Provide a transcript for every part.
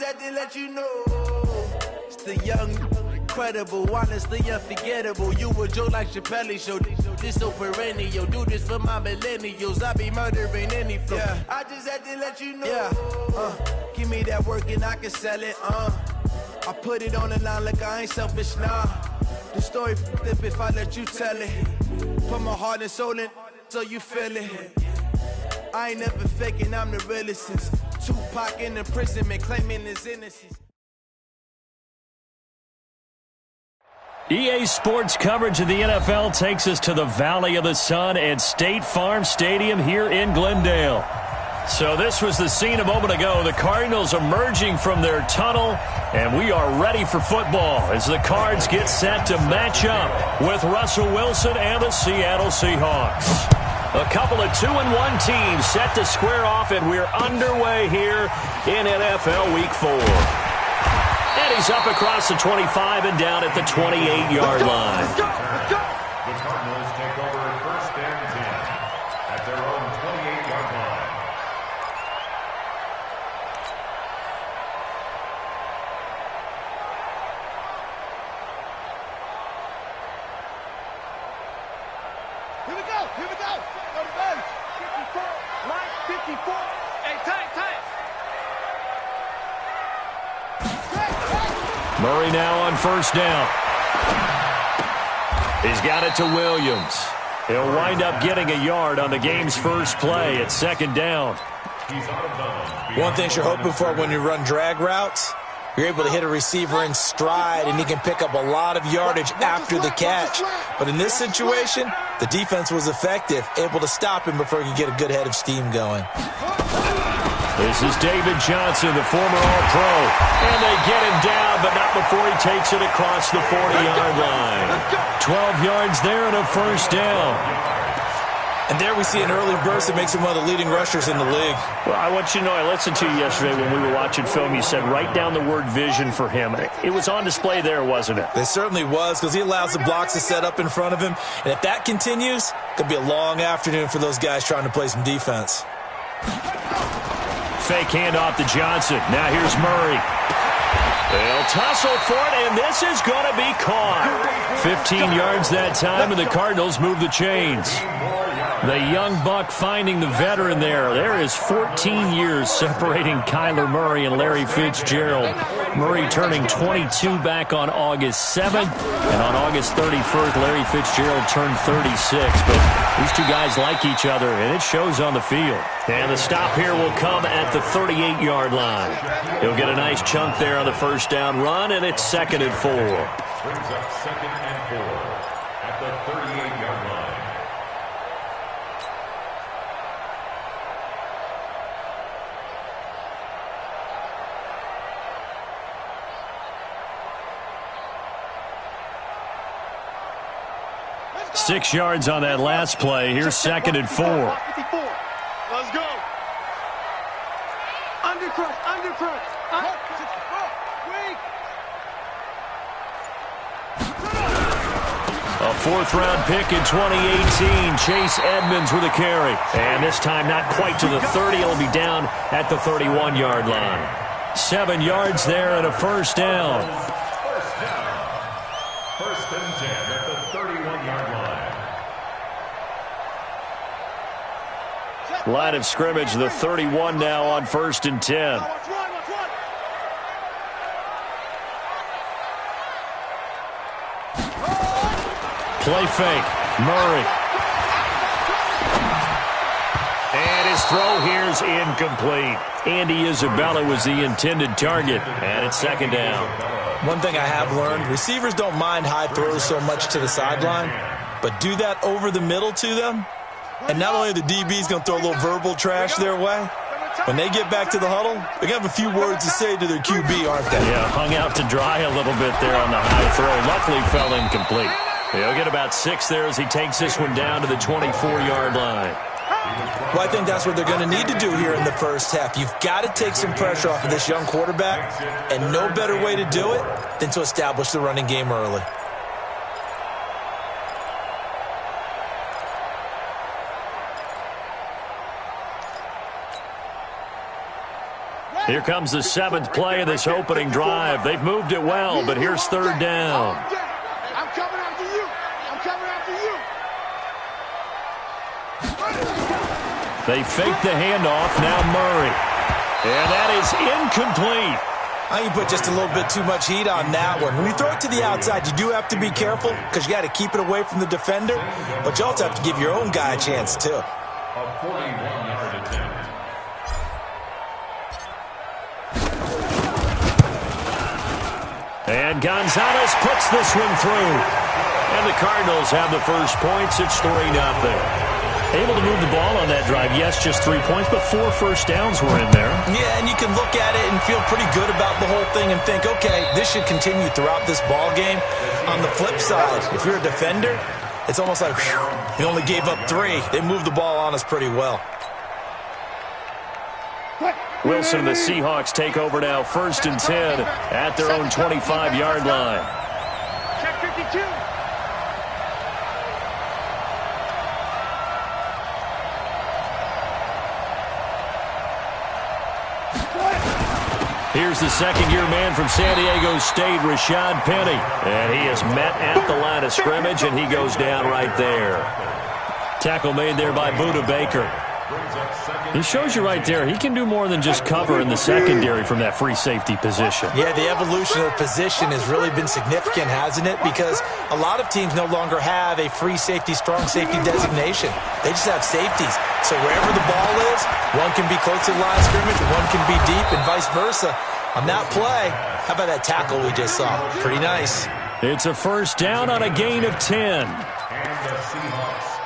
had to let you know. It's the young, incredible, honestly unforgettable. You a joke like Chappelle Show. This so perennial. Do this for my millennials. I be murdering any flow. Yeah. I just had to let you know. Yeah. Give me that work and I can sell it. I put it on the line like I ain't selfish, nah. The story flip if I let you tell it. Put my heart and soul in so you feel it. I ain't never faking, I'm the realest since Tupac in imprisonment, claiming his innocence. EA Sports coverage of the NFL takes us to the Valley of the Sun and State Farm Stadium here in Glendale. So this was the scene a moment ago. The Cardinals emerging from their tunnel, and we are ready for football as the Cards get set to match up with Russell Wilson and the Seattle Seahawks. A couple of 2-1 teams set to square off, and we're underway here in NFL Week 4. And he's up across the 25 and down at the 28-yard line. Let's go. The Cardinals take over first and 10 at their own 28-yard line. Here we go. Go to base. 54, right, 54. Hey, tight. Murray now on first down. He's got it to Williams. He'll wind up getting a yard on the game's first play at second down. One thing you're hoping for when you run drag routes, you're able to hit a receiver in stride, and he can pick up a lot of yardage after the catch. But in this situation, the defense was effective, able to stop him before he could get a good head of steam going. This is David Johnson, the former All-Pro. And they get him down, but not before he takes it across the 40-yard line. 12 yards there and a first down. And there we see an early burst that makes him one of the leading rushers in the league. Well, I want you to know, I listened to you yesterday when we were watching film. You said write down the word vision for him. It was on display there, wasn't it? It certainly was, because he allows the blocks to set up in front of him. And if that continues, it could be a long afternoon for those guys trying to play some defense. Fake handoff to Johnson. Now here's Murray. They'll tussle for it, and this is going to be caught. 15 yards that time, and the Cardinals move the chains. The young buck finding the veteran there. There is 14 years separating Kyler Murray and Larry Fitzgerald. Murray turning 22 back on August 7th, and on August 31st, Larry Fitzgerald turned 36. But these two guys like each other, and it shows on the field. And the stop here will come at the 38-yard line. He'll get a nice chunk there on the first down run, and it's 2nd and 4. Brings up 2nd and 4 at the 38-yard line. Let's 6 yards on that last play. Here's 2nd and 4. 54. Let's go. Undercut. A 4th-round pick in 2018. Chase Edmonds with a carry. And this time not quite to the 30. It'll be down at the 31-yard line. 7 yards there and a first down. First and 10 at the 31-yard line. Line of scrimmage, the 31 now on 1st and 10. Play fake. Murray. And his throw here's incomplete. Andy Isabella was the intended target, and it's 2nd down. One thing I have learned, receivers don't mind high throws so much to the sideline, but do that over the middle to them, and not only are the DBs going to throw a little verbal trash their way, when they get back to the huddle, they're going to have a few words to say to their QB, aren't they? Yeah, hung out to dry a little bit there on the high throw. Luckily fell incomplete. He'll get about 6 there as he takes this one down to the 24-yard line. Well, I think that's what they're going to need to do here in the first half. You've got to take some pressure off of this young quarterback, and no better way to do it than to establish the running game early. Here comes the 7th play of this opening drive. They've moved it well, but here's 3rd down. I'm coming after you. I'm coming after you. They fake the handoff. Now Murray. And that is incomplete. I think you put just a little bit too much heat on that one. When you throw it to the outside, you do have to be careful because you got to keep it away from the defender, but you also have to give your own guy a chance, too. A 41-yard attempt. And Gonzalez puts this one through. And the Cardinals have the first points. It's 3-0. Able to move the ball on that drive. Yes, just 3 points, but 4 first downs were in there. Yeah, and you can look at it and feel pretty good about the whole thing and think, okay, this should continue throughout this ball game. On the flip side, if you're a defender, it's almost like, whew, you only gave up 3. They moved the ball on us pretty well. Wilson and the Seahawks take over now, 1st and 10 at their own 25-yard line. Check 52. Here's the second-year man from San Diego State, Rashad Penny. And he is met at the line of scrimmage, and he goes down right there. Tackle made there by Budda Baker. He shows you right there, he can do more than just cover in the secondary from that free safety position. Yeah, the evolution of the position has really been significant, hasn't it? Because a lot of teams no longer have a free safety, strong safety designation. They just have safeties. So wherever the ball is, one can be close to the line of scrimmage, one can be deep, and vice versa. On that play, how about that tackle we just saw? Pretty nice. It's a first down on a gain of 10.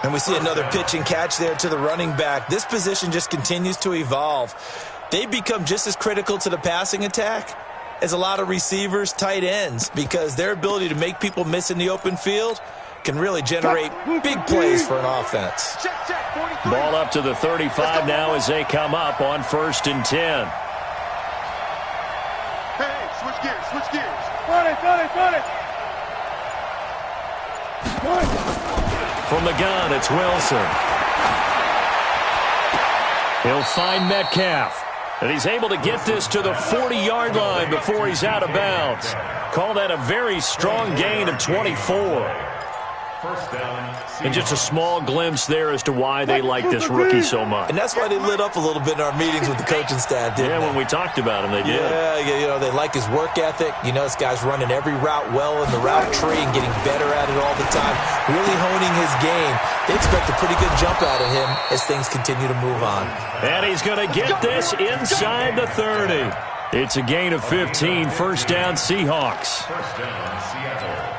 And we see another pitch and catch there to the running back. This position just continues to evolve. They become just as critical to the passing attack as a lot of receivers, tight ends, because their ability to make people miss in the open field can really generate big plays for an offense. Ball up to the 35 now as they come up on 1st and 10. Hey, switch gears, switch gears. Got it. From the gun, it's Wilson. He'll find Metcalf. And he's able to get this to the 40-yard line before he's out of bounds. Call that a very strong gain of 24. First down. And just a small glimpse there as to why they like this rookie so much. And that's why they lit up a little bit in our meetings with the coaching staff, didn't they? When we talked about him, they did. Yeah, you know, they like his work ethic. You know, this guy's running every route well in the route tree and getting better at it all the time, really honing his game. They expect a pretty good jump out of him as things continue to move on. And he's going to get this inside the 30. It's a gain of 15, first down Seahawks. First down, Seattle.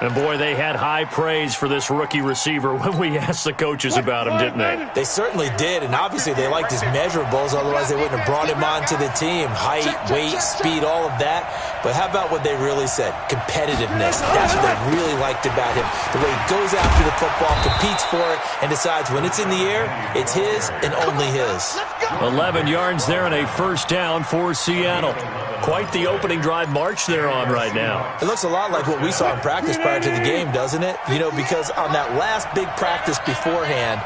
And, boy, they had high praise for this rookie receiver when we asked the coaches about him, didn't they? They certainly did, and obviously they liked his measurables, otherwise they wouldn't have brought him onto the team. Height, weight, speed, all of that. But how about what they really said? Competitiveness. That's what they really liked about him. The way he goes after the football, competes for it, and decides when it's in the air, it's his and only his. 11 yards there and a first down for Seattle. Quite the opening drive march they're on right now. It looks a lot like what we saw in practice prior to the game, doesn't it? You know, because on that last big practice beforehand,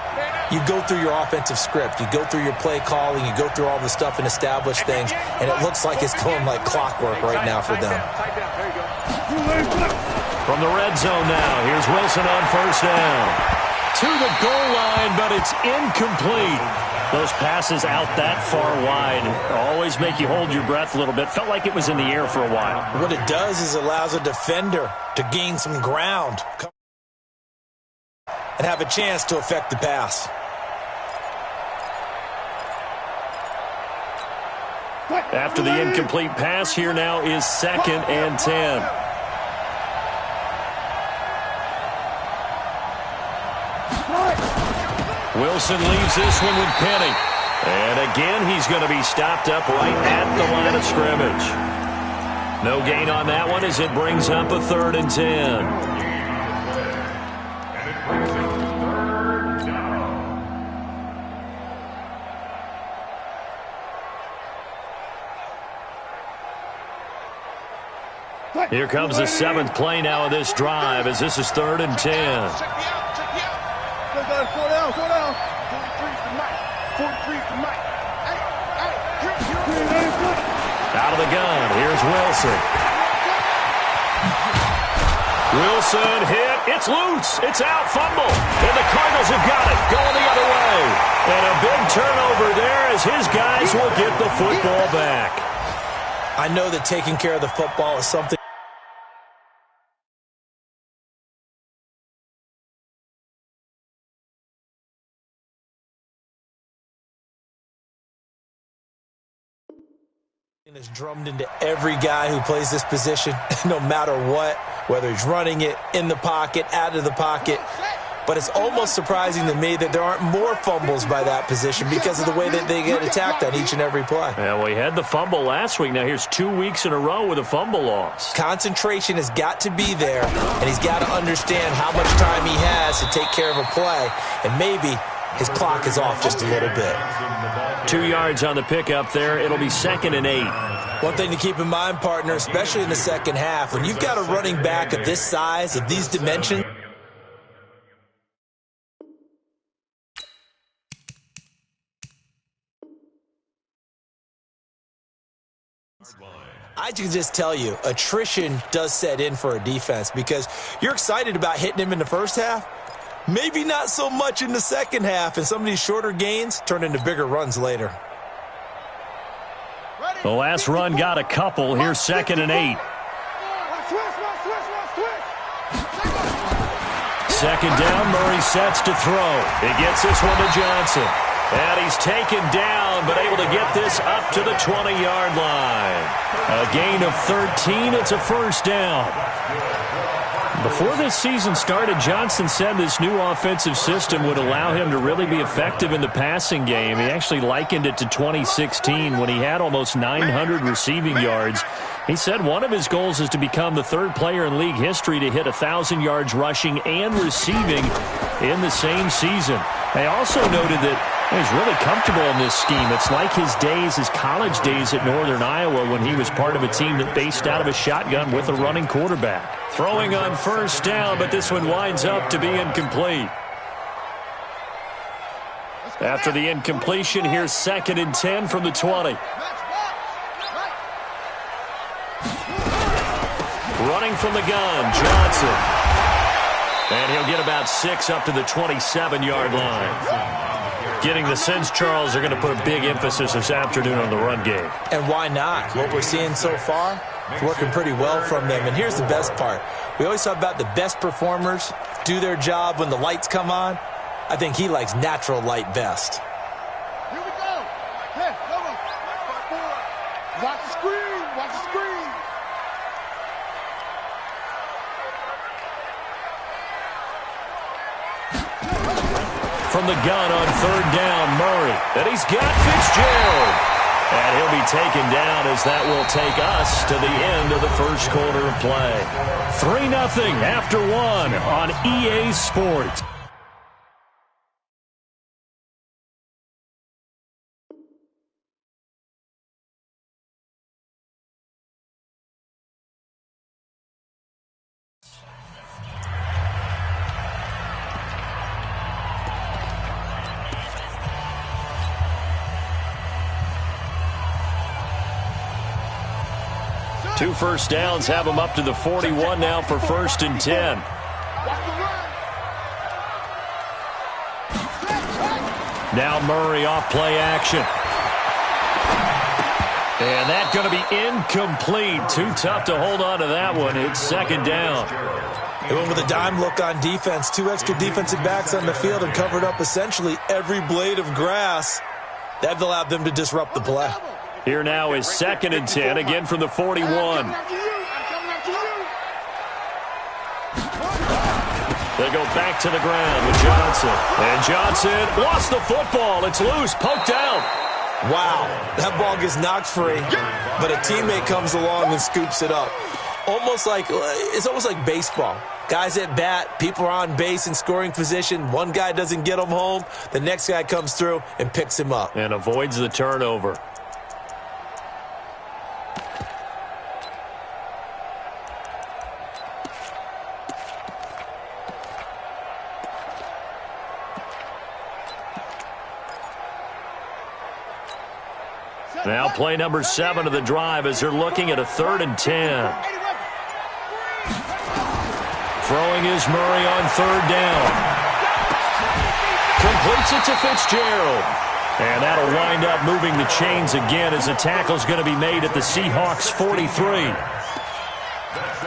you go through your offensive script, you go through your play calling, you go through all the stuff and establish things, and it looks like it's going like clockwork right now for them. From the red zone now, here's Wilson on first down. To the goal line, but it's incomplete. Those passes out that far wide always make you hold your breath a little bit. Felt like it was in the air for a while. What it does is it allows a defender to gain some ground and have a chance to affect the pass. After the incomplete pass, here now is 2nd and 10. Wilson leaves this one with Penny. And again, he's going to be stopped up right at the line of scrimmage. No gain on that one as it brings up a 3rd and 10. And it brings up 3rd down. Here comes the 7th play now of this drive as this is 3rd and 10. Go down. 43 to Mike. 43 to Mike. Hey. Out of the gun, here's Wilson. Wilson hit, it's loose, it's out, fumble. And the Cardinals have got it, going the other way. And a big turnover there as his guys will get the football back. I know that taking care of the football is something is drummed into every guy who plays this position, no matter what, whether he's running it, in the pocket, out of the pocket. But it's almost surprising to me that there aren't more fumbles by that position because of the way that they get attacked on each and every play. Yeah, we had the fumble last week. Now here's 2 weeks in a row with a fumble loss. Concentration has got to be there, and he's got to understand how much time he has to take care of a play, and maybe his clock is off just a little bit. 2 yards on the pickup there. It'll be 2nd and 8. One thing to keep in mind, partner, especially in the second half, when you've got a running back of this size, of these dimensions, I can just tell you, attrition does set in for a defense because you're excited about hitting him in the first half. Maybe not so much in the second half, and some of these shorter gains turn into bigger runs later. The last run got a couple. Here's 2nd and 8. Second down, Murray sets to throw. He gets this one to Johnson. And he's taken down, but able to get this up to the 20-yard line. A gain of 13. It's a first down. Before this season started, Johnson said this new offensive system would allow him to really be effective in the passing game. He actually likened it to 2016 when he had almost 900 receiving yards. He said one of his goals is to become the third player in league history to hit 1,000 yards rushing and receiving in the same season. They also noted that he's really comfortable in this scheme. It's like his days, his college days at Northern Iowa when he was part of a team that based out of a shotgun with a running quarterback. Throwing on first down, but this one winds up to be incomplete. After the incompletion, here's 2nd and 10 from the 20. Running from the gun, Johnson. And he'll get about 6 up to the 27-yard line. Getting the sense, Charles, they're going to put a big emphasis this afternoon on the run game. And why not? What we're seeing so far, it's working pretty well from them. And here's the best part. We always talk about the best performers do their job when the lights come on. I think he likes natural light best. Here we go. Hey, come on. Watch the screen. Watch the screen. From the gun on third down, Murray. And he's got Fitzgerald. And he'll be taken down as that will take us to the end of the first quarter of play. 3-0 after 1 on EA Sports. Two first downs have them up to the 41 now for 1st and 10. Now Murray off play action. And that's going to be incomplete. Too tough to hold on to that one. It's 2nd down. They went with a dime look on defense. 2 extra defensive backs on the field and covered up essentially every blade of grass. That allowed them to disrupt the play. Here now is 2nd and 10, again from the 41. They go back to the ground with Johnson. And Johnson lost the football. It's loose, poked out. Wow, that ball gets knocked free, but a teammate comes along and scoops it up. It's almost like baseball. Guys at bat, people are on base in scoring position. One guy doesn't get him home. The next guy comes through and picks him up. And avoids the turnover. Now play number 7 of the drive as they're looking at a 3rd and 10. Throwing is Murray on 3rd down. Completes it to Fitzgerald. And that'll wind up moving the chains again as the tackle's going to be made at the Seahawks 43.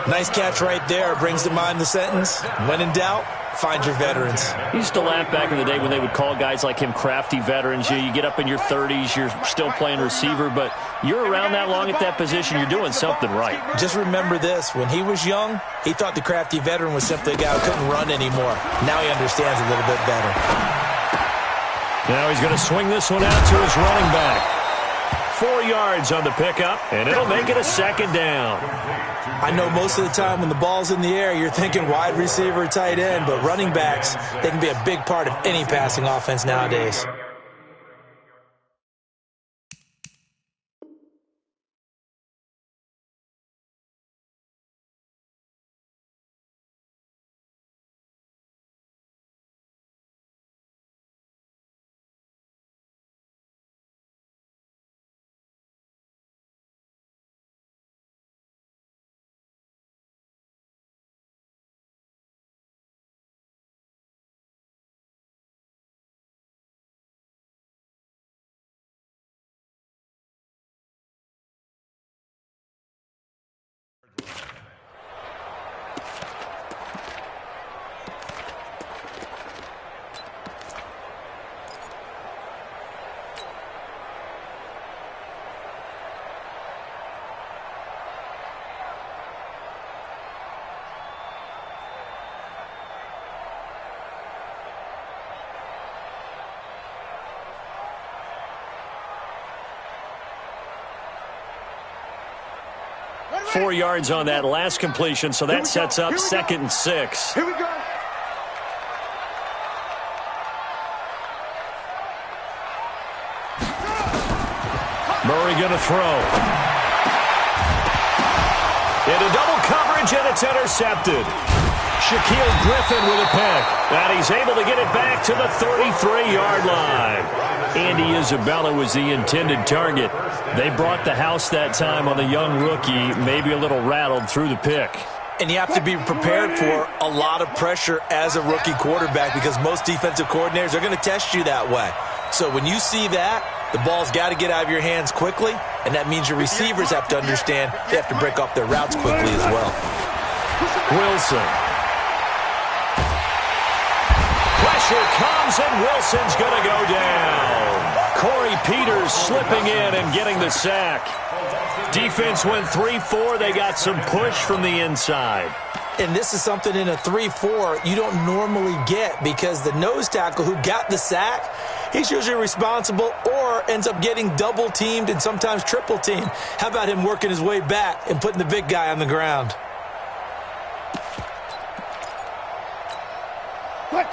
Nice catch right there. Brings to mind the sentence, when in doubt, find your veterans. I used to laugh back in the day when they would call guys like him crafty veterans. You get up in your 30s, you're still playing receiver, but you're around that long at that position, you're doing something right. Just remember this. When he was young, he thought the crafty veteran was simply a guy who couldn't run anymore. Now he understands a little bit better. Now he's going to swing this one out to his running back. 4 yards on the pickup, and it'll make it a 2nd down. I know most of the time when the ball's in the air, you're thinking wide receiver, tight end, but running backs, they can be a big part of any passing offense nowadays. Four yards on that last completion, so that sets up 2nd and 6. Here we go. Murray going to throw. Into double coverage, and it's intercepted. Shaquille Griffin with a pick. And he's able to get it back to the 33-yard line. Andy Isabella was the intended target. They brought the house that time on the young rookie, maybe a little rattled through the pick. And you have to be prepared for a lot of pressure as a rookie quarterback because most defensive coordinators are going to test you that way. So when you see that, the ball's got to get out of your hands quickly, and that means your receivers have to understand they have to break off their routes quickly as well. Wilson. Pressure comes, and Wilson's going to go down. Corey Peters slipping in and getting the sack. Defense went 3-4. They got some push from the inside. And this is something in a 3-4 you don't normally get because the nose tackle who got the sack, he's usually responsible or ends up getting double-teamed and sometimes triple-teamed. How about him working his way back and putting the big guy on the ground?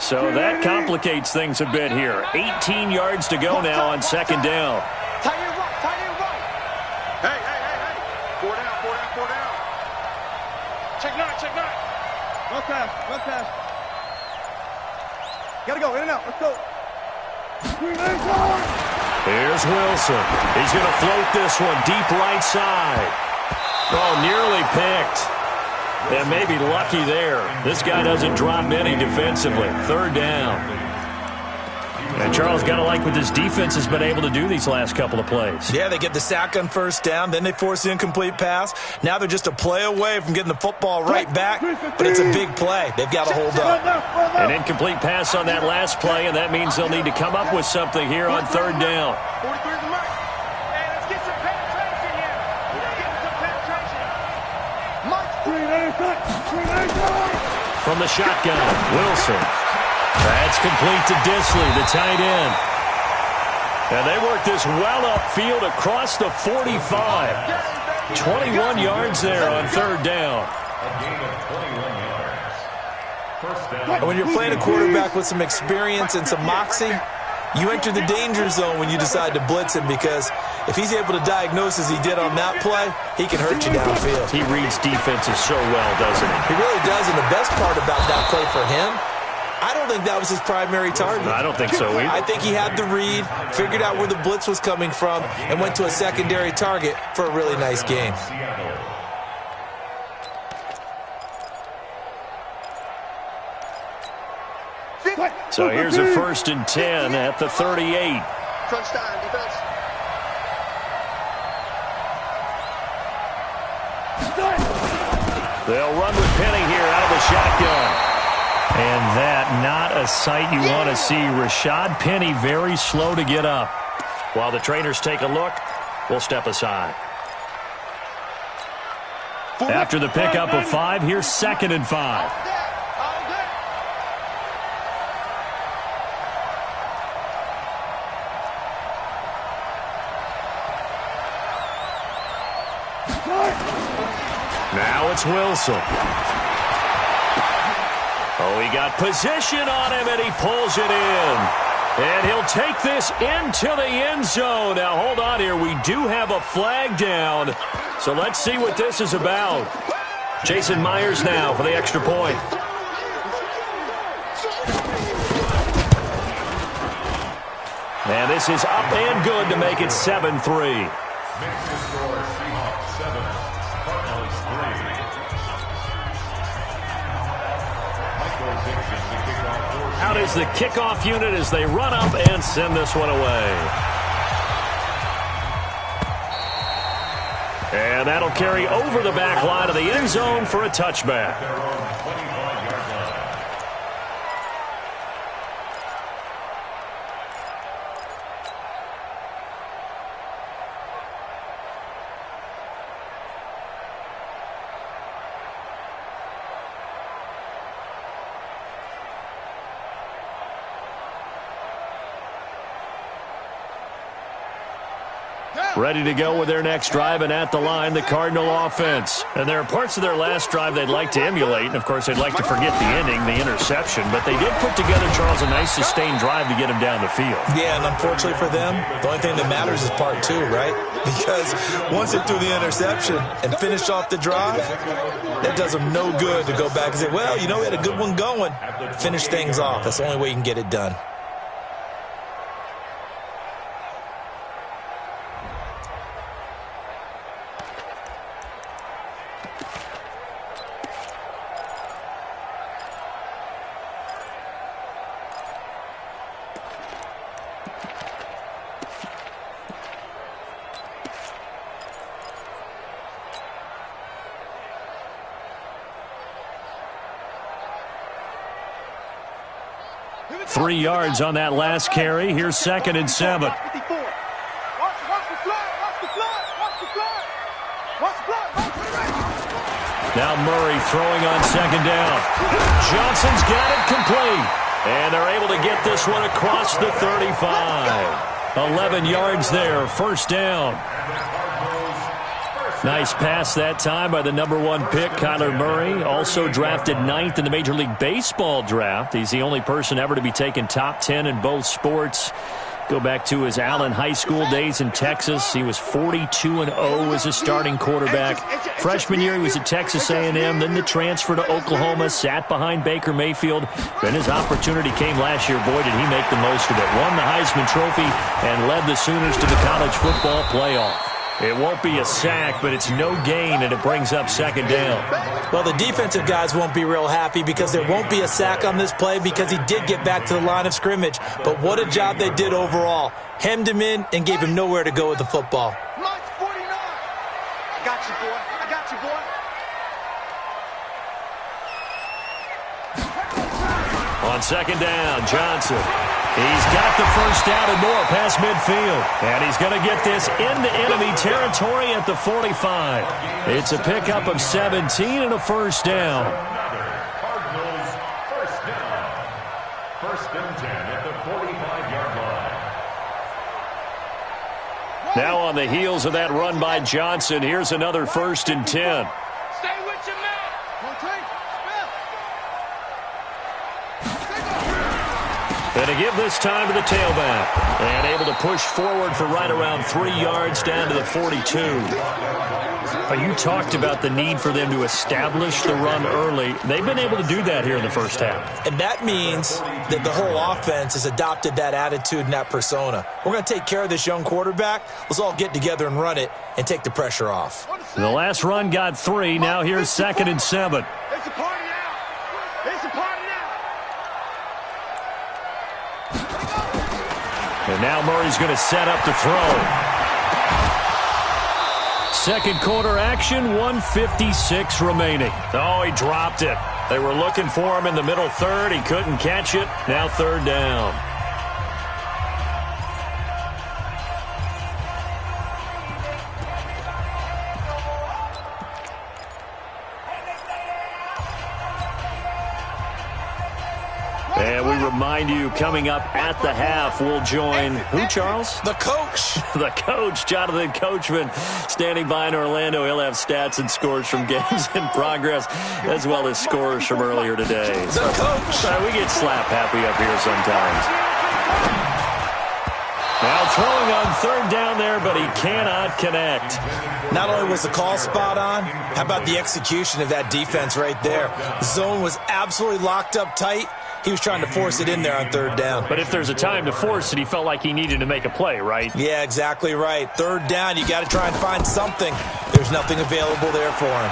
So that complicates things a bit here. 18 yards to go now on 2nd down. Tight end right, tight end right. Hey. 4 down. Check nine. Run pass. Gotta go, in and out, let's go. Here's Wilson. He's going to float this one deep right side. Oh, nearly picked. And maybe lucky there. This guy doesn't drop many defensively. 3rd down. And Charles, got to like what this defense has been able to do these last couple of plays. Yeah, they get the sack on 1st down, then they force the incomplete pass. Now they're just a play away from getting the football right back, but it's a big play. They've got to hold up. An incomplete pass on that last play, and that means they'll need to come up with something here on 3rd down. 43 is the mark. Hey, let's get some penetration here. From the shotgun, Wilson. That's complete to Disley, the tight end. And they work this well upfield across the 45. 21 yards there on 3rd down. A gain of 21 yards. First down. And when you're playing a quarterback with some experience and some moxie, you enter the danger zone when you decide to blitz him because if he's able to diagnose as he did on that play, he can hurt you downfield. He reads defenses so well, doesn't he? He really does, and the best part about that play for him, I don't think that was his primary target. I don't think so either. I think he had the read, figured out where the blitz was coming from, and went to a secondary target for a really nice game. So here's a 1st and 10 at the 38. Crunch time, defense. They'll run with Penny here out of the shotgun. And that, not a sight you want to see. Rashad Penny very slow to get up. While the trainers take a look, we'll step aside. After the pickup of 5, here's 2nd and 5. Now it's Wilson. Oh, he got position on him, and he pulls it in. And he'll take this into the end zone. Now, hold on here. We do have a flag down. So let's see what this is about. Jason Myers now for the extra point. And this is up and good to make it 7-3. Out is the kickoff unit as they run up and send this one away. And that'll carry over the back line of the end zone for a touchback. Ready to go with their next drive, and at the line, the Cardinal offense. And there are parts of their last drive they'd like to emulate, and, of course, they'd like to forget the ending, the interception. But they did put together, Charles, a nice sustained drive to get him down the field. Yeah, and unfortunately for them, the only thing that matters is part 2, right? Because once they threw the interception and finished off the drive, that does them no good to go back and say, well, you know, we had a good one going. Finish things off. That's the only way you can get it done. Three yards on that last carry. Here's 2nd and 7. Now Murray throwing on 2nd down. Johnson's got it complete. And they're able to get this one across the 35. 11 yards there, 1st down. Nice pass that time by the #1 pick, Kyler Murray. Also drafted 9th in the Major League Baseball draft. He's the only person ever to be taken top 10 in both sports. Go back to his Allen High School days in Texas. He was 42-0 as a starting quarterback. Freshman year, he was at Texas A&M. Then the transfer to Oklahoma, sat behind Baker Mayfield. Then his opportunity came last year. Boy, did he make the most of it. Won the Heisman Trophy and led the Sooners to the college football playoff. It won't be a sack, but it's no gain, and it brings up 2nd down. Well, the defensive guys won't be real happy because there won't be a sack on this play because he did get back to the line of scrimmage. But what a job they did overall. Hemmed him in and gave him nowhere to go with the football. Mine's 49. I got you, boy. I got you, boy. On 2nd down, Johnson. He's got the 1st down and more past midfield. And he's going to get this into enemy territory at the 45. It's a pickup of 17 and a 1st down. Cardinals 1st down. 1st and 10 at the 45-yard line. Now on the heels of that run by Johnson, here's another 1st and 10. Stay with your man. And to give this time to the tailback. And able to push forward for right around 3 yards down to the 42. You talked about the need for them to establish the run early. They've been able to do that here in the first half. And that means that the whole offense has adopted that attitude and that persona. We're going to take care of this young quarterback. Let's all get together and run it and take the pressure off. The last run got 3. Now here's 2nd and 7. It's a party now. It's a party now. And now Murray's going to set up to throw. Second quarter action, 1:56 remaining. Oh, he dropped it. They were looking for him in the middle third. He couldn't catch it. Now 3rd down. And we remind you, coming up at the half, we'll join who, Charles? The coach. The coach, Jonathan Coachman, standing by in Orlando. He'll have stats and scores from games in progress, as well as scores from earlier today. The coach. We get slap happy up here sometimes. Now throwing on 3rd down there, but he cannot connect. Not only was the call spot on, how about the execution of that defense right there? The zone was absolutely locked up tight. He was trying to force it in there on 3rd down. But if there's a time to force it, he felt like he needed to make a play, right? Yeah, exactly right. 3rd down, you got to try and find something. There's nothing available there for him.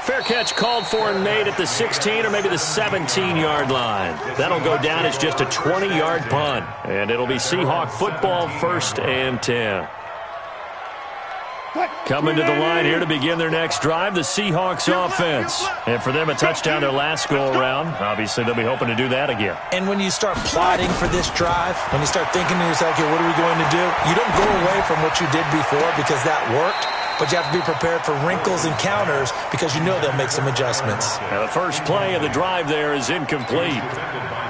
Fair catch called for and made at the 16 or maybe the 17-yard line. That'll go down as just a 20-yard punt. And it'll be Seahawk football, 1st and 10. Coming to the line here to begin their next drive, the Seahawks offense. And for them, a touchdown their last go-around. Obviously, they'll be hoping to do that again. And when you start plotting for this drive, when you start thinking to yourself, okay, what are we going to do? You don't go away from what you did before because that worked, but you have to be prepared for wrinkles and counters because you know they'll make some adjustments. Now, the first play of the drive there is incomplete.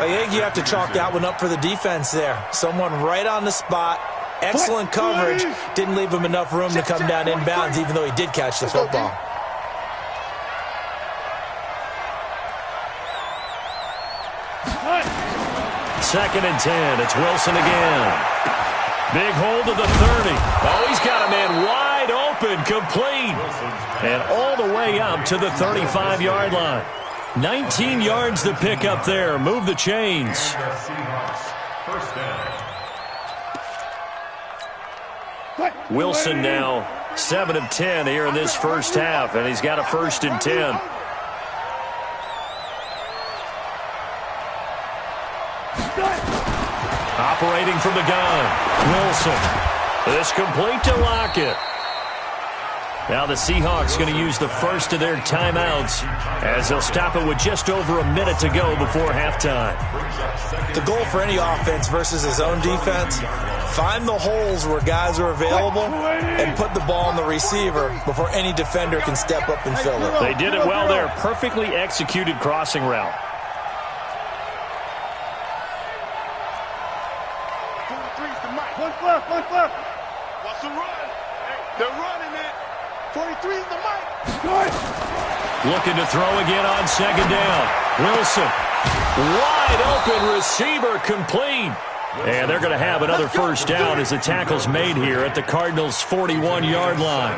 I think you have to chalk that one up for the defense there. Someone right on the spot. Excellent coverage. Didn't leave him enough room to come down inbounds, even though he did catch the football. Second and 10. It's Wilson again. Big hold to the 30. Oh, he's got a man wide open, complete. And all the way up to the 35-yard line. 19 yards to pick up there. Move the chains. Wilson now 7 of 10 here in this first half, and he's got a 1st and 10. Operating from the gun, Wilson. This complete to Lockett. Now the Seahawks going to use the first of their timeouts as they'll stop it with just over a minute to go before halftime. The goal for any offense versus his own defense, find the holes where guys are available and put the ball on the receiver before any defender can step up and fill it. They did it well there. Perfectly executed crossing route. One left. What's the run? They're running it. 43 is the mic. Looking to throw again on 2nd down. Wilson. Wide open receiver, complete. And they're going to have another 1st down as the tackle's made here at the Cardinals' 41-yard line.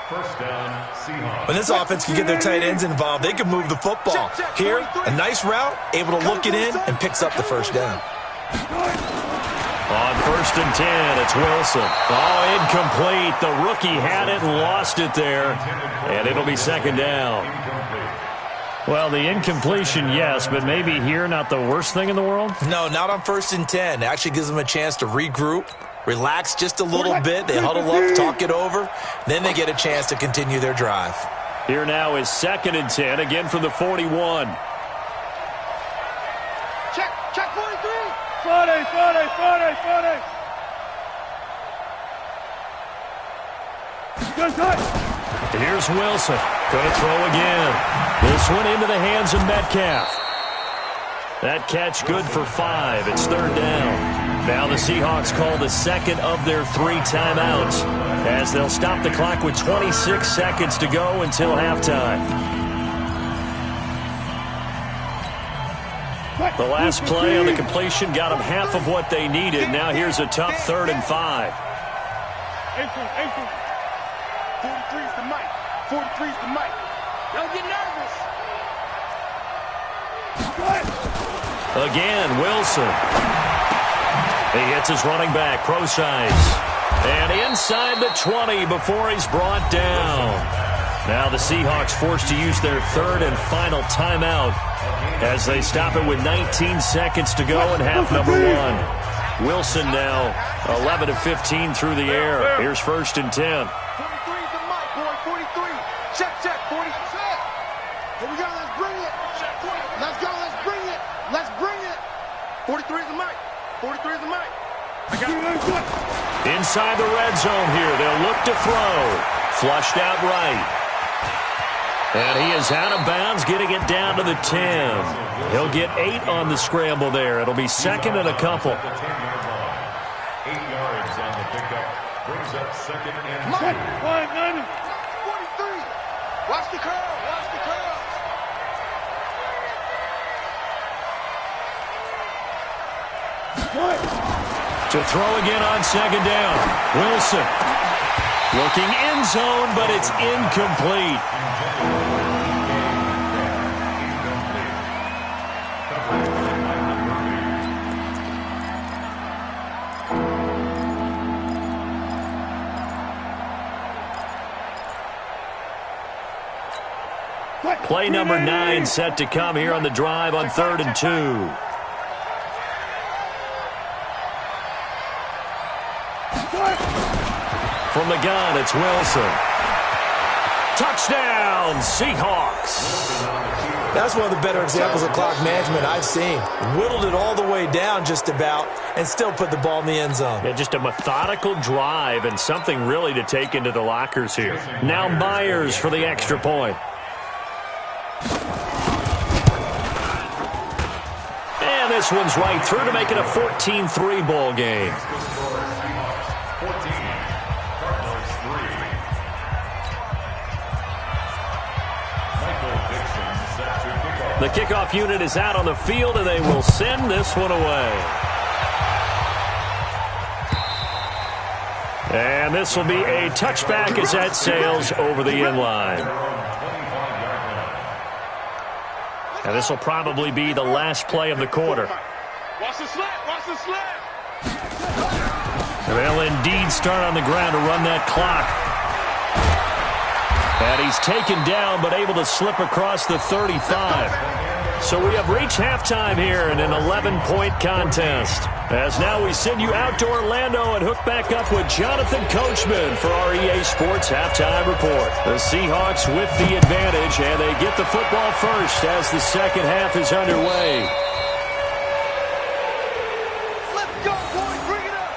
1st down, Seahawks. When this offense can get their tight ends involved, they can move the football. Here, a nice route, able to look it in, and picks up the 1st down. On 1st and 10, it's Wilson. Oh, incomplete. The rookie had it and lost it there. And it'll be 2nd down. Well, the incompletion, yes, but maybe here not the worst thing in the world? No, not on 1st and 10. It actually gives them a chance to regroup, relax just a little bit. They huddle up, talk it over. Then they get a chance to continue their drive. Here now is 2nd and 10, again from the 41. Check 43. 40. Good touch. Here's Wilson. Going to throw again. This one into the hands of Metcalf. That catch good for 5. It's 3rd down. Now the Seahawks call the 2nd of their 3 timeouts as they'll stop the clock with 26 seconds to go until halftime. The last play on the completion got them half of what they needed. Now here's a tough 3rd and 5. 43's the mic. 43's the mic. Don't get nervous. Again, Wilson. He hits his running back, Procise. And inside the 20 before he's brought down. Now the Seahawks forced to use their 3rd and final timeout as they stop it with 19 seconds to go in half number 1. Wilson now 11 of 15 through the air. Here's 1st and 10. 43's the mic, boy. 43. Check, 40. Here we go. Let's bring it. Let's go. Let's bring it. Let's bring it. 43's the mic. 43's the mic. Inside the red zone here. They'll look to throw. Flushed out right. And he is out of bounds, getting it down to the 10. He'll get 8 on the scramble there. It'll be 2nd and a couple. 8 yards on the pickup. Brings up 2nd and 2. 43. Watch the curl. Watch the curl. To throw again on 2nd down. Wilson looking end zone, but it's incomplete. Play number 9 set to come here on the drive on 3rd and 2. From the gun, it's Wilson. Touchdown, Seahawks. That's one of the better examples of clock management I've seen. Whittled it all the way down just about and still put the ball in the end zone. Yeah, just a methodical drive and something really to take into the lockers here. Now Myers for the extra point. And this one's right through to make it a 14-3 ball game. The kickoff unit is out on the field, and they will send this one away. And this will be a touchback as that sails over the end line. And this will probably be the last play of the quarter. Watch the slap. Watch the slap. They'll indeed start on the ground to run that clock. And he's taken down, but able to slip across the 35. So we have reached halftime here in an 11-point contest. As now we send you out to Orlando and hook back up with Jonathan Coachman for our EA Sports Halftime Report. The Seahawks with the advantage, and they get the football first as the second half is underway. Let's go, boys. Bring it up.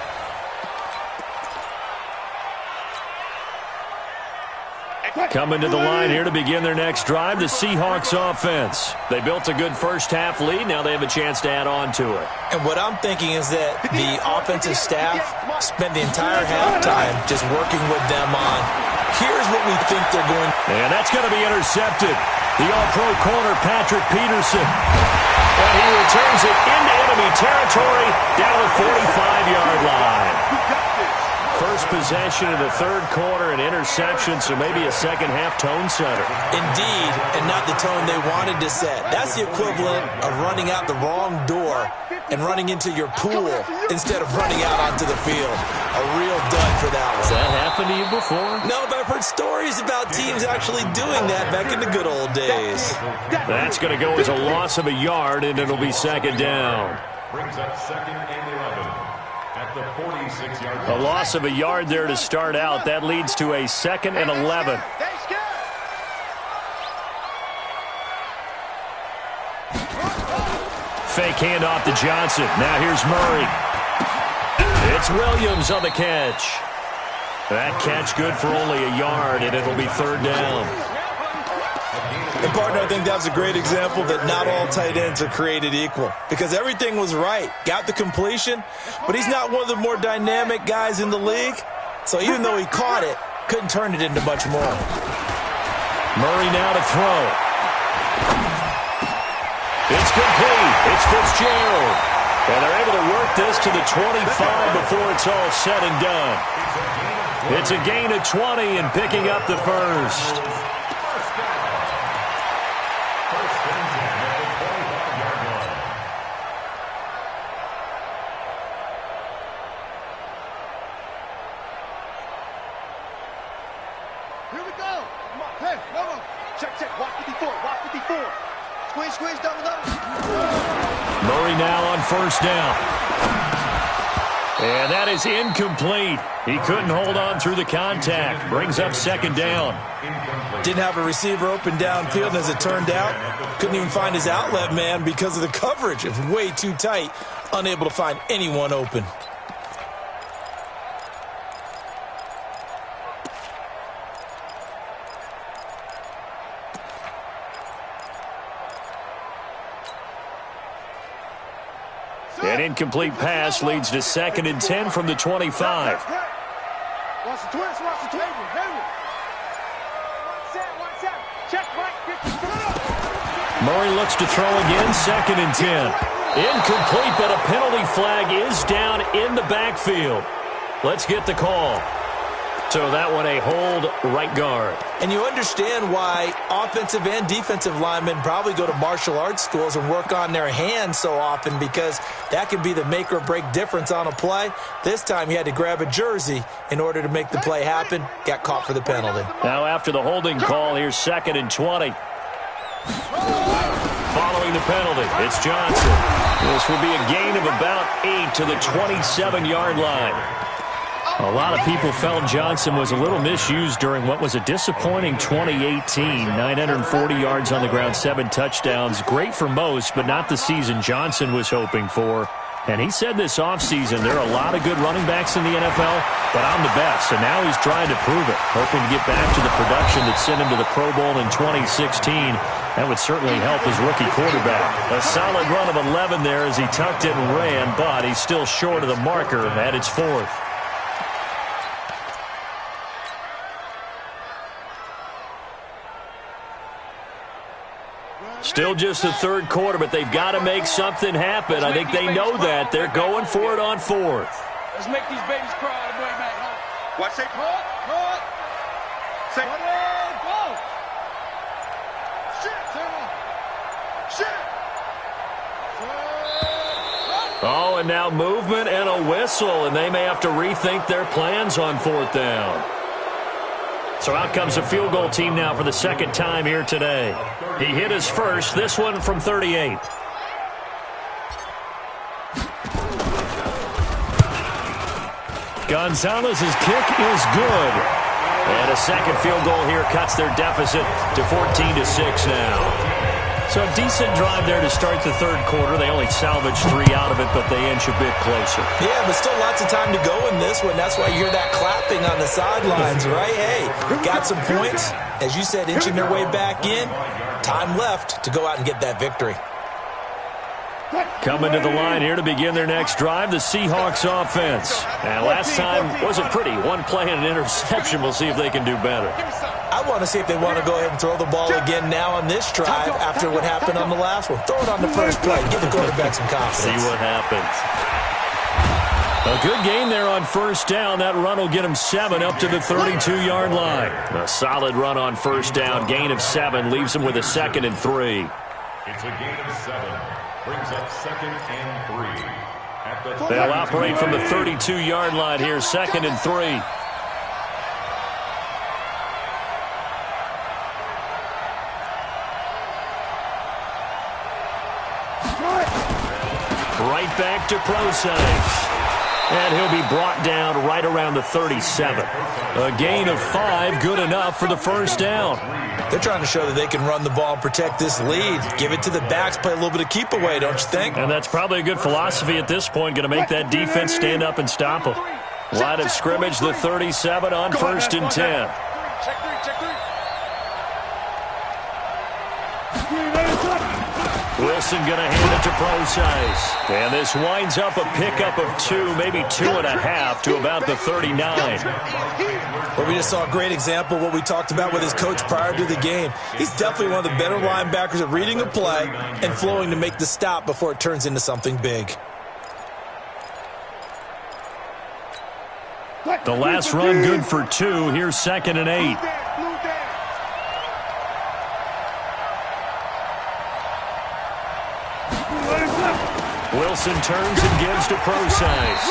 Coming to the line here to begin their next drive, the Seahawks offense. They built a good first-half lead. Now they have a chance to add on to it. And what I'm thinking is that the offensive staff spent the entire halftime just working with them on, here's what we think they're going. And that's going to be intercepted. The all-pro corner, Patrick Peterson. And he returns it into enemy territory down the 45-yard line. First possession of the third quarter, an interception, so maybe a second-half tone setter. Indeed, and not the tone they wanted to set. That's the equivalent of running out the wrong door and running into your pool instead of running out onto the field. A real dud for that one. Has that happened to you before? No, but I've heard stories about teams actually doing that back in the good old days. That's going to go as a loss of a yard, and it'll be second down. Brings up 2nd and 11 at the 46-yard line. A loss of a yard there to start out. That leads to a 2nd and 11. Fake handoff to Johnson. Now here's Murray. It's Williams on the catch. That catch good for only a yard, and it'll be third down. And, partner, I think that's a great example that not all tight ends are created equal, because everything was right. Got the completion, but he's not one of the more dynamic guys in the league. So even though he caught it, couldn't turn it into much more. Murray now to throw. It's complete. It's Fitzgerald. And they're able to work this to the 25 before it's all said and done. It's a gain of 20 and picking up the first. Here we go. Come on. Hey, no. Check, check. Watch 54. Watch 54. Squeeze, squeeze, double, double. Murray now on first down. And that is incomplete. He couldn't hold on through the contact. Brings up second down. Didn't have a receiver open downfield, and as it turned out, couldn't even find his outlet man because of the coverage. It was way too tight. Unable to find anyone open. An incomplete pass leads to 2nd and 10 from the 25. Watch the twist, watch the twist. Watch out. Check, right. Murray looks to throw again, 2nd and 10. Incomplete, but a penalty flag is down in the backfield. Let's get the call. So that one a hold, right guard. And you understand why offensive and defensive linemen probably go to martial arts schools and work on their hands so often, because that can be the make or break difference on a play. This time he had to grab a jersey in order to make the play happen. Got caught for the penalty. Now after the holding call, here's 2nd and 20. Following the penalty, it's Johnson. This will be a gain of about 8 to the 27-yard line. A lot of people felt Johnson was a little misused during what was a disappointing 2018. 940 yards on the ground, 7 touchdowns. Great for most, but not the season Johnson was hoping for. And he said this offseason, there are a lot of good running backs in the NFL, but I'm the best. And now he's trying to prove it, hoping to get back to the production that sent him to the Pro Bowl in 2016. That would certainly help his rookie quarterback. A solid run of 11 there as he tucked it and ran, but he's still short of the marker at its 4th. Still just the third quarter, but they've got to make something happen. I think they know that. They're going for it on 4th. Let's make these babies cry all the way back home. Watch, say, cut. Say, go. Shit. Oh, and now movement and a whistle, and they may have to rethink their plans on 4th down. So out comes a field goal team now for the 2nd time here today. He hit his first, this one from 38. Gonzalez's kick is good. And a second field goal here cuts their deficit to 14-6 now. So a decent drive there to start the third quarter. They only salvaged 3 out of it, but they inch a bit closer. Yeah, but still lots of time to go in this one. That's why you hear that clapping on the sidelines, right? Hey, got some points. As you said, inching their way back in. Time left to go out and get that victory. Coming to the line here to begin their next drive, the Seahawks offense. And last time wasn't pretty. 1 play and an interception. We'll see if they can do better. I want to see if they want to go ahead and throw the ball again now on this drive after what happened on the last one. Throw it on the first play. Give the quarterback some confidence. See what happens. A good gain there on first down. That run will get him 7 up to the 32-yard line. A solid run on first down. Gain of 7 leaves him with a 2nd and 3. It's a gain of 7. Brings up 2nd and 3. At the They'll operate from the 32-yard line here. 2nd and 3. Right back to Procise. And he'll be brought down right around the 37. A gain of 5, good enough for the first down. They're trying to show that they can run the ball and protect this lead. Give it to the backs, play a little bit of keep away, don't you think? And that's probably a good philosophy at this point. Going to make that defense stand up and stop them. Line of scrimmage, the 37 on 1st and 10. Wilson going to hand it to Procise. And this winds up a pickup of 2, maybe 2.5 to about the 39. Well, we just saw a great example of what we talked about with his coach prior to the game. He's definitely one of the better linebackers at reading a play and flowing to make the stop before it turns into something big. The last run good for 2. Here's 2nd and 8. Wilson turns and gives to Procise.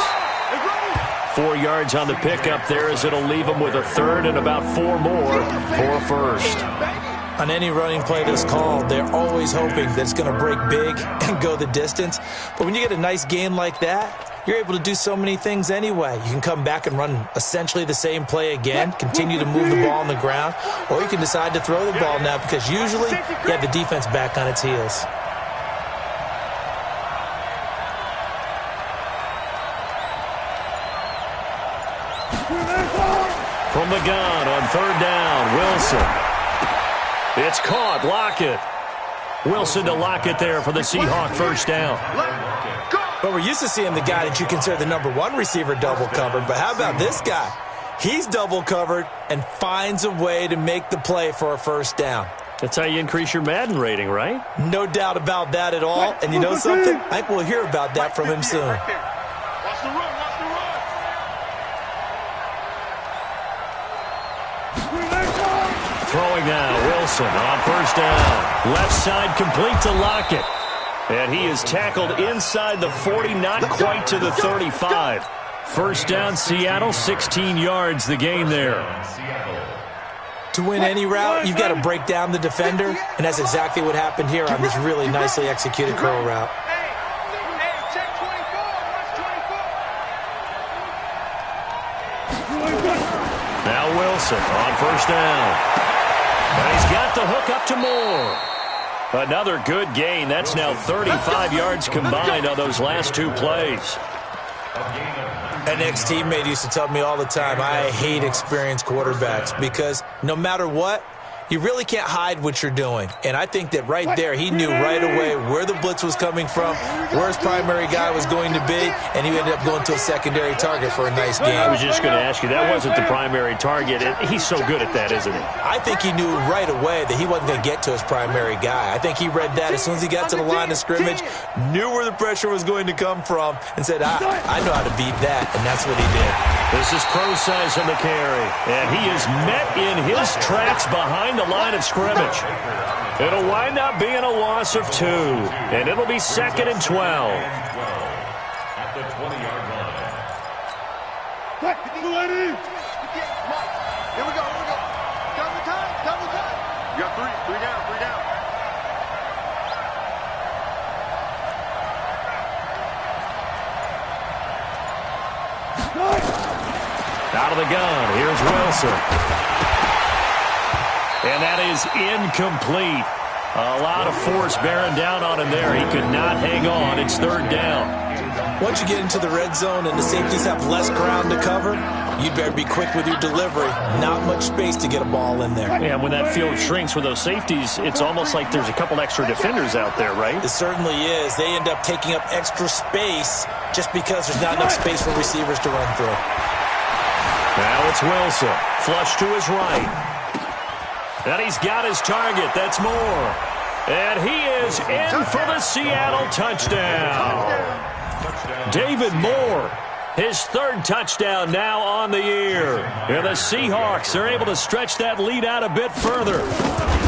4 yards on the pickup there as it'll leave him with a 3rd and about 4 more for 1st. On any running play that's called, they're always hoping that it's going to break big and go the distance. But when you get a nice game like that, you're able to do so many things anyway. You can come back and run essentially the same play again, continue to move the ball on the ground, or you can decide to throw the ball now because usually you have the defense back on its heels. From the gun on 3rd down, Wilson. It's caught. Lockett. Wilson to Lockett there for the Seahawk 1st down. But we're used to seeing the guy that you consider the #1 receiver double covered. But how about this guy? He's double covered and finds a way to make the play for a 1st down. That's how you increase your Madden rating, right? No doubt about that at all. And you know something? I think we'll hear about that from him soon. Watch the run, watch the run. Throwing now, Wilson on 1st down. Left side complete to Lockett. And he is tackled inside the 40, not quite to the 35. 1st down, Seattle, 16 yards the gain there. To win any route, you've got to break down the defender, and that's exactly what happened here on this really nicely executed curl route. Now Wilson on 1st down. And he's got the hook up to Moore. Another good gain. That's now 35 yards combined on those last 2 plays. An ex-teammate used to tell me all the time, I hate experienced quarterbacks because no matter what, you really can't hide what you're doing. And I think that right there, he knew right away where the blitz was coming from, where his primary guy was going to be, and he ended up going to a secondary target for a nice game. I was just going to ask you, that wasn't the primary target. He's so good at that, isn't he? I think he knew right away that he wasn't going to get to his primary guy. I think he read that as soon as he got to the line of scrimmage, knew where the pressure was going to come from, and said, I know how to beat that, and that's what he did. This is Procise on the carry, and he is met in his tracks behind the line of scrimmage. It'll wind up being a loss of 2, and it'll be 2nd and 12. At the 20-yard line. Here we go, here we go. Double time, double time. You got 3 down, 3 down. Out of the gun, here's Wilson. And that is incomplete. A lot of force bearing down on him there. He could not hang on. It's 3rd down. Once you get into the red zone and the safeties have less ground to cover, you better be quick with your delivery. Not much space to get a ball in there. Yeah, when that field shrinks with those safeties, it's almost like there's a couple extra defenders out there, right? It certainly is. They end up taking up extra space just because there's not enough space for receivers to run through. Now it's Wilson. Flush to his right. And he's got his target. That's Moore. And he is in for the Seattle touchdown. David Moore, his 3rd touchdown now on the year. And the Seahawks are able to stretch that lead out a bit further.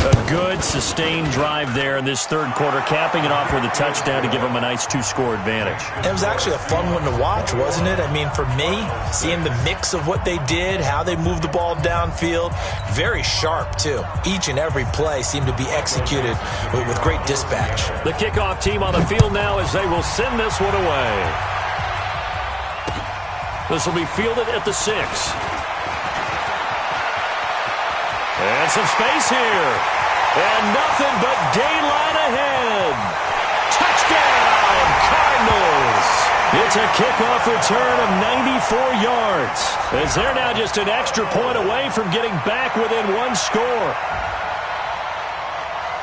A good, sustained drive there in this 3rd quarter, capping it off with a touchdown to give them a nice 2-score advantage. It was actually a fun one to watch, wasn't it? I mean, for me, seeing the mix of what they did, how they moved the ball downfield, very sharp, too. Each and every play seemed to be executed with great dispatch. The kickoff team on the field now as they will send this one away. This will be fielded at the 6. And some space here. And nothing but daylight ahead. Touchdown, Cardinals. It's a kickoff return of 94 yards. As they're now just an extra point away from getting back within 1 score.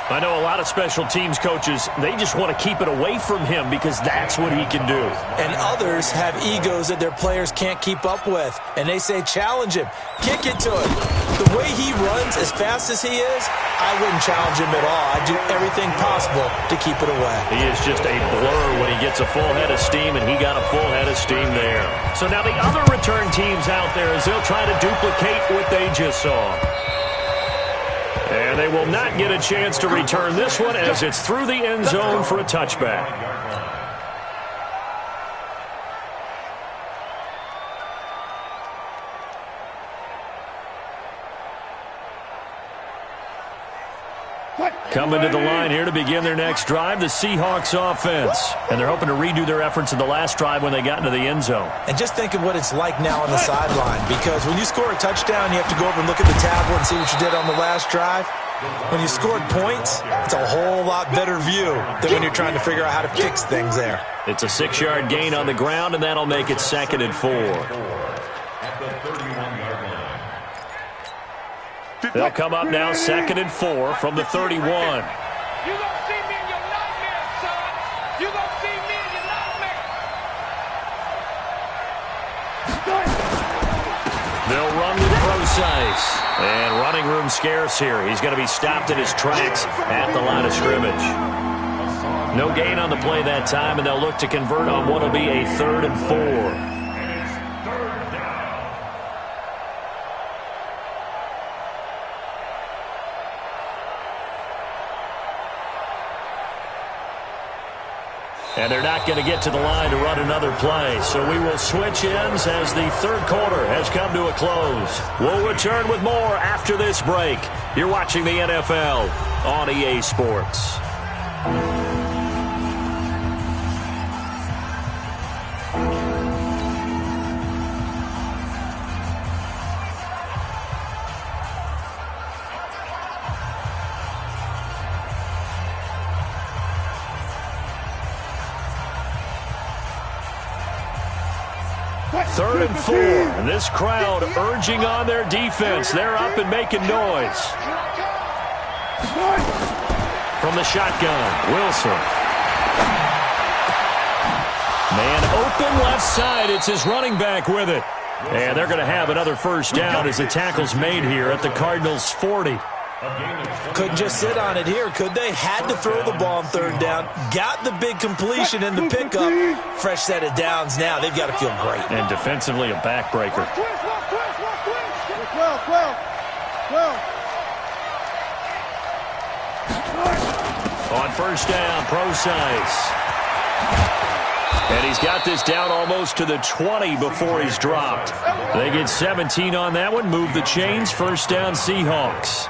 I know a lot of special teams coaches, they just want to keep it away from him because that's what he can do. And others have egos that their players can't keep up with. And they say, challenge him. Kick it to him. The way he runs as fast as he is, I wouldn't challenge him at all. I'd do everything possible to keep it away. He is just a blur when he gets a full head of steam, and he got a full head of steam there. So now the other return teams out there as they'll try to duplicate what they just saw. And they will not get a chance to return this one as it's through the end zone for a touchback. Coming to the line here to begin their next drive, the Seahawks offense. And they're hoping to redo their efforts in the last drive when they got into the end zone. And just think of what it's like now on the sideline, because when you score a touchdown, you have to go over and look at the tablet and see what you did on the last drive. When you scored points, it's a whole lot better view than when you're trying to figure out how to fix things there. It's a 6-yard gain on the ground, and that'll make it 2nd and 4. At the 31-yard line. They'll come up now 2nd and 4 from the 31. You gonna see me in your nightmare, son. You gonna see me in your nightmare. They'll run with Procise. And running room scarce here. He's going to be stopped in his tracks at the line of scrimmage. No gain on the play that time, and they'll look to convert on what will be a 3rd and 4. And they're not going to get to the line to run another play. So we will switch ends as the third quarter has come to a close. We'll return with more after this break. You're watching the NFL on EA Sports. Third and 4, and this crowd urging on their defense. They're up and making noise. From the shotgun, Wilson. Man open left side. It's his running back with it. And they're going to have another first down as the tackle's made here at the Cardinals' 40. Couldn't just sit on it here, could they? Had to throw the ball on third down. Got the big completion in the pickup. Fresh set of downs now. They've got to feel great. And defensively, a backbreaker. On first down, Procise. And he's got this down almost to the 20 before he's dropped. They get 17 on that one. Move the chains. First down, Seahawks.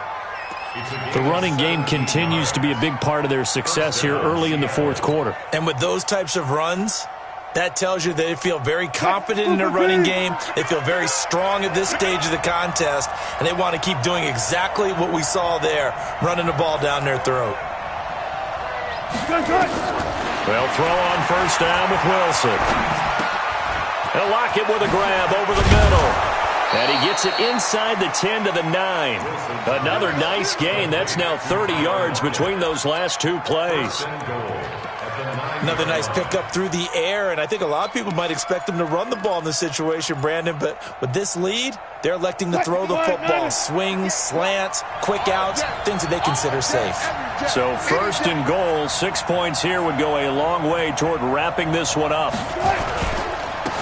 The running game continues to be a big part of their success here early in the fourth quarter. And with those types of runs, that tells you they feel very confident in their running game. They feel very strong at this stage of the contest, and they want to keep doing exactly what we saw there, running the ball down their throat. They'll throw on first down with Wilson. They'll lock it with a grab over the middle. And he gets it inside the 10 to the 9. Another nice gain. That's now 30 yards between those last two plays. Another nice pickup through the air, and I think a lot of people might expect them to run the ball in this situation, Brandon, but with this lead, they're electing to throw the football. Swings, slants, quick outs, things that they consider safe. So first and goal, 6 points here would go a long way toward wrapping this one up.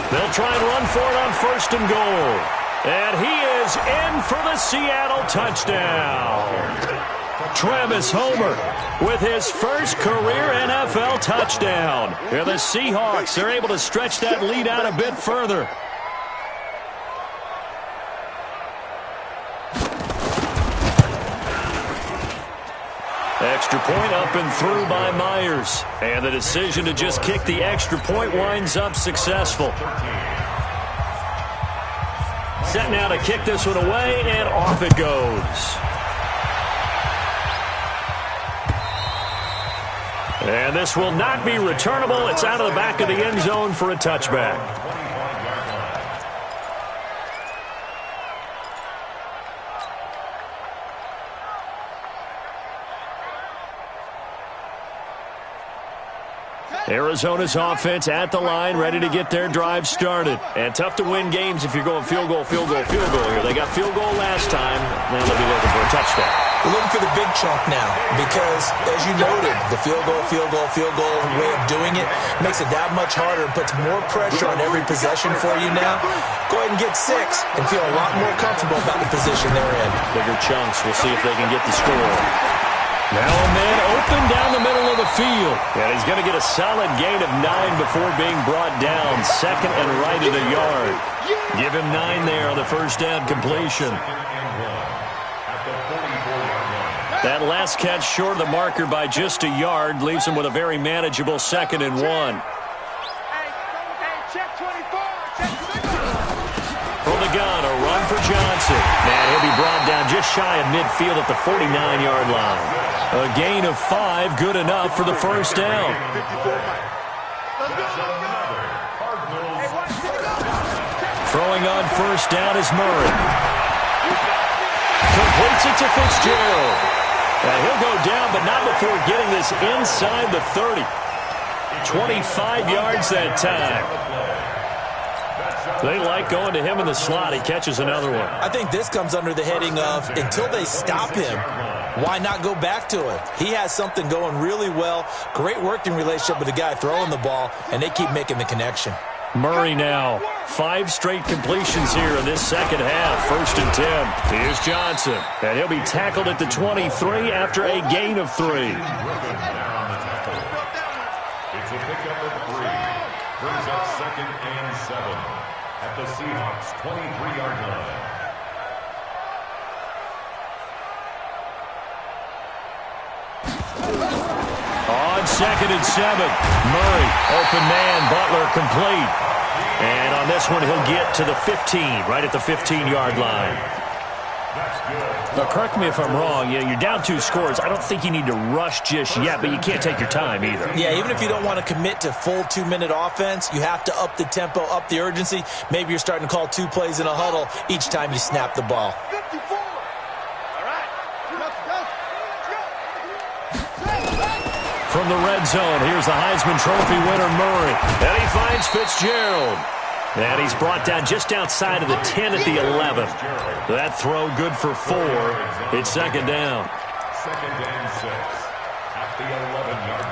They'll try and run for it on first and goal. And he is in for the Seattle touchdown. Travis Homer with his first career NFL touchdown. And the Seahawks are able to stretch that lead out a bit further. Extra point up and through by Myers. And the decision to just kick the extra point winds up successful. Set now to kick this one away, and off it goes. And this will not be returnable. It's out of the back of the end zone for a touchback. Arizona's offense at the line, ready to get their drive started. And tough to win games if you're going field goal, field goal, field goal here. They got field goal last time. Now they'll be looking for a touchdown. We're looking for the big chunk now because, as you noted, the field goal way of doing it makes it that much harder and puts more pressure on every possession for you now. Go ahead and get 6 and feel a lot more comfortable about the position they're in. Bigger chunks. We'll see if they can get the score. Now a man open down the middle of the field. And he's going to get a solid gain of 9 before being brought down. Second and right at a yard. Give him 9 there on the first down completion. That last catch short of the marker by just a yard leaves him with a very manageable 2nd and 1. From the gun, a run for Johnson. And he'll be brought down just shy of midfield at the 49-yard line. A gain of 5, good enough for the first down. Throwing on first down is Murray. Completes it to Fitzgerald. And he'll go down, but not before getting this inside the 30. 25 yards that time. They like going to him in the slot. He catches another one. I think this comes under the heading of until they stop him, why not go back to him? He has something going really well. Great working relationship with the guy throwing the ball, and they keep making the connection. Murray now. 5 straight completions here in this second half. 1st and 10. Here's Johnson. And he'll be tackled at the 23 after a gain of 3. It's a pickup of 3. Brings up 2nd and 7 at the Seahawks' 23-yard line. On 2nd and 7, Murray, open man, Butler complete. And on this one, he'll get to the 15, right at the 15-yard line. Now, correct me if I'm wrong. You're down 2 scores. I don't think you need to rush just yet, but you can't take your time either. Yeah, even if you don't want to commit to full 2-minute offense, you have to up the tempo, up the urgency. Maybe you're starting to call 2 plays in a huddle each time you snap the ball. 54. All right. Let's go. From the red zone, here's the Heisman Trophy winner, Murray. And he finds Fitzgerald. And he's brought down just outside of the 10 at the 11. That throw good for 4. It's 2nd down. 2nd and 6 at the 11-yard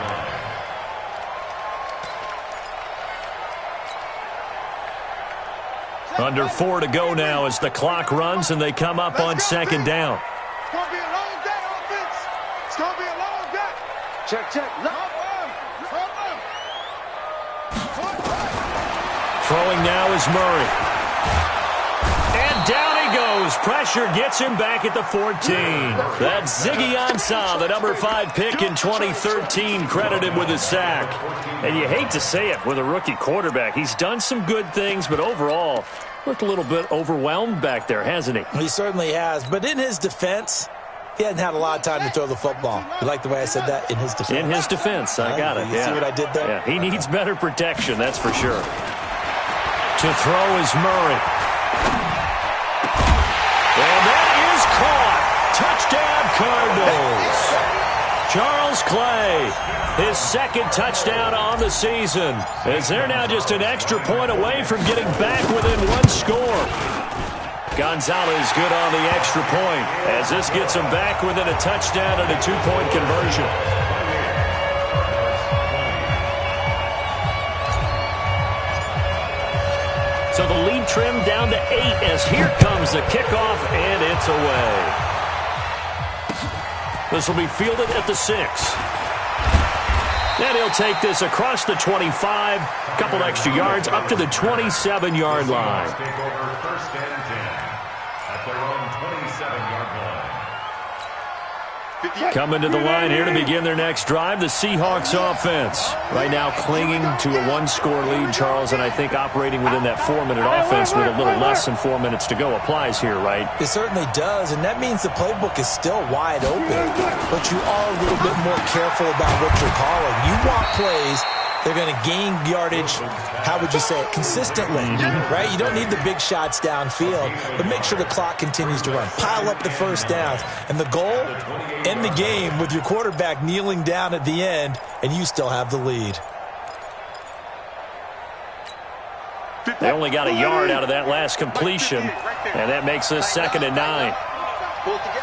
line. Under 4 to go now as the clock runs and they come up on 2nd down. It's going to be a long day, offense. It's going to be a long day. Check. Throwing now is Murray. And down he goes. Pressure gets him back at the 14. That's Ziggy Ansah, the number 5 pick in 2013, credited with a sack. And you hate to say it with a rookie quarterback. He's done some good things, but overall, looked a little bit overwhelmed back there, hasn't he? He certainly has. But in his defense, he hasn't had a lot of time to throw the football. You like the way I said that? In his defense. In his defense. I got it. You see what I did there? Yeah, he needs better protection, that's for sure. To throw is Murray. And that is caught. Touchdown, Cardinals. Charles Clay, his 2nd touchdown on the season. As they're now just an extra point away from getting back within 1 score. Gonzalez good on the extra point as this gets him back within a touchdown and a 2-point conversion. So the lead trimmed down to 8 as here comes the kickoff, and it's away. This will be fielded at the 6. And he'll take this across the 25, a couple extra yards, up to the 27-yard line. Take over 1st and 10 at their own 27-yard line. Coming to the line here to begin their next drive, the Seahawks offense. Right now clinging to a 1-score lead, Charles, and I think operating within that 4-minute offense with a little less than 4 minutes to go applies here, right? It certainly does, and that means the playbook is still wide open. But you are a little bit more careful about what you're calling. You want plays they're going to gain yardage, how would you say it, consistently, right? You don't need the big shots downfield, but make sure the clock continues to run. Pile up the first downs. And the goal, end the game with your quarterback kneeling down at the end, and you still have the lead. They only got a yard out of that last completion, and that makes this 2nd and 9. Pull together.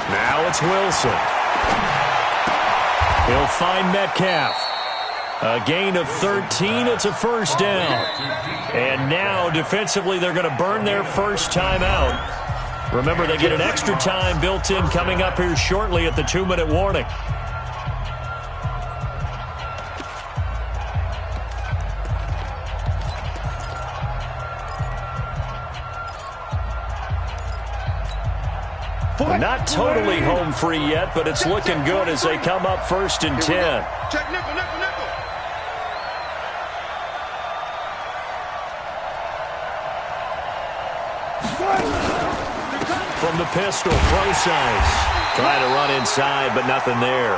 Now it's Wilson. He'll find Metcalf. A gain of 13. It's a 1st down. And now, defensively, they're going to burn their first time out. Remember, they get an extra time built in coming up here shortly at the 2-minute warning. Not totally home free yet, but it's looking good as they come up 1st and 10. Check nickel. From the pistol, Procise. Trying to run inside, but nothing there.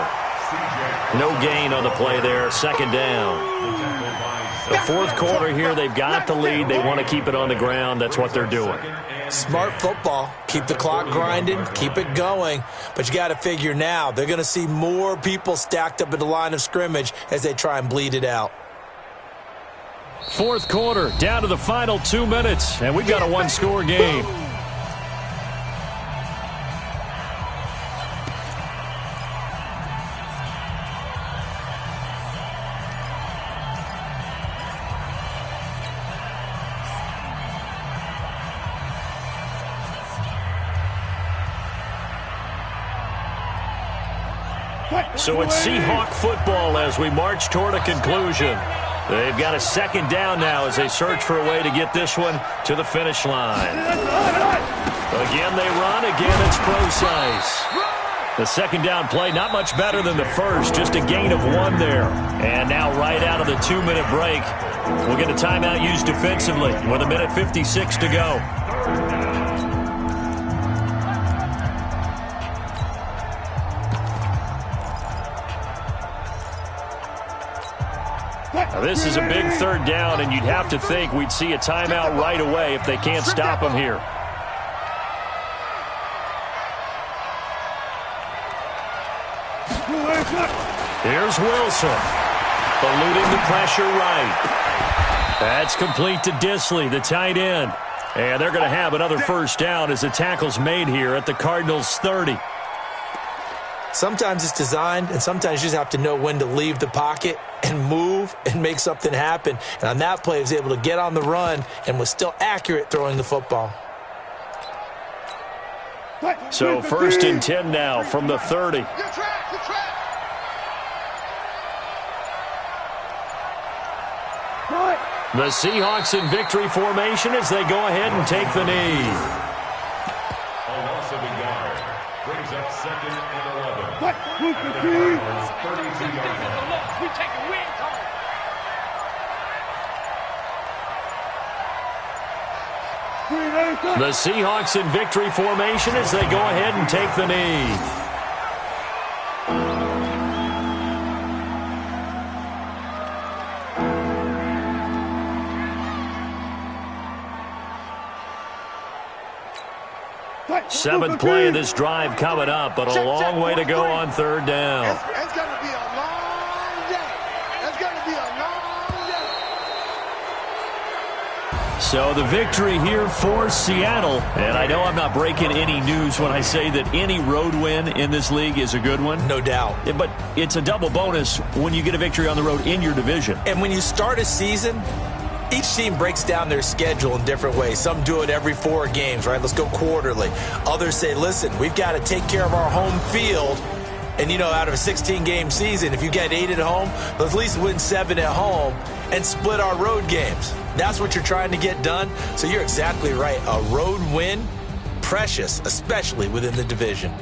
No gain on the play there, 2nd down. The 4th quarter here, they've got the lead. They want to keep it on the ground. That's what they're doing. Smart football. Keep the clock grinding. Keep it going. But you got to figure now, they're going to see more people stacked up at the line of scrimmage as they try and bleed it out. 4th quarter, down to the final 2 minutes, and we've got a 1-score game. So it's Seahawk football as we march toward a conclusion. They've got a 2nd down now as they search for a way to get this one to the finish line. Again they run, again it's Procise. The 2nd down play not much better than the first, just a gain of 1 there. And now right out of the 2-minute break, we'll get a timeout used defensively with 1:56 to go. Now, this is a big 3rd down, and you'd have to think we'd see a timeout right away if they can't stop them here. Here's Wilson. Eluding the pressure right. That's complete to Disley, the tight end. And they're going to have another 1st down as the tackle's made here at the Cardinals' 30. Sometimes it's designed, and sometimes you just have to know when to leave the pocket and move and make something happen. And on that play, he was able to get on the run and was still accurate throwing the football. So 1st and 10 now from the 30. The Seahawks in victory formation as they go ahead and take the knee. A loss of a yard brings up 2nd and 11. What? At the Cardinals' 32-yard line. We take a win, Tony. The Seahawks in victory formation as they go ahead and take the knee. Seventh play of this drive coming up, but a long way to go on 3rd down. It's going to be a long day. It's going to be a long day. So the victory here for Seattle. And I know I'm not breaking any news when I say that any road win in this league is a good one. No doubt. But it's a double bonus when you get a victory on the road in your division. And when you start a season, each team breaks down their schedule in different ways. Some do it every 4 games, right? Let's go quarterly. Others say, listen, we've got to take care of our home field. And, you know, out of a 16-game season, if you get 8 at home, let's at least win 7 at home and split our road games. That's what you're trying to get done. So you're exactly right. A road win, precious, especially within the division.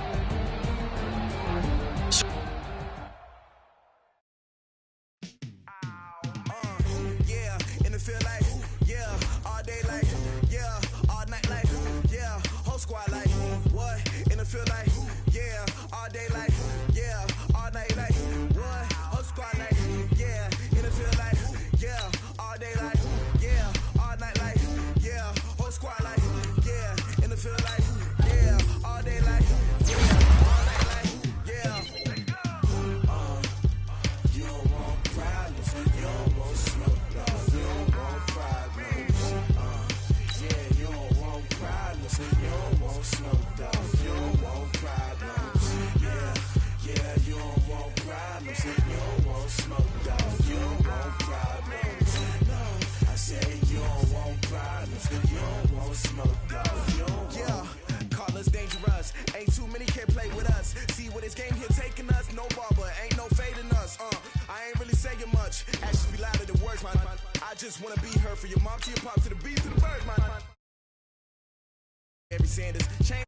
much. Actions be louder than words, man. I just wanna be her, for your mom to your pop to the beat to the bird, man. Every Sanders chain.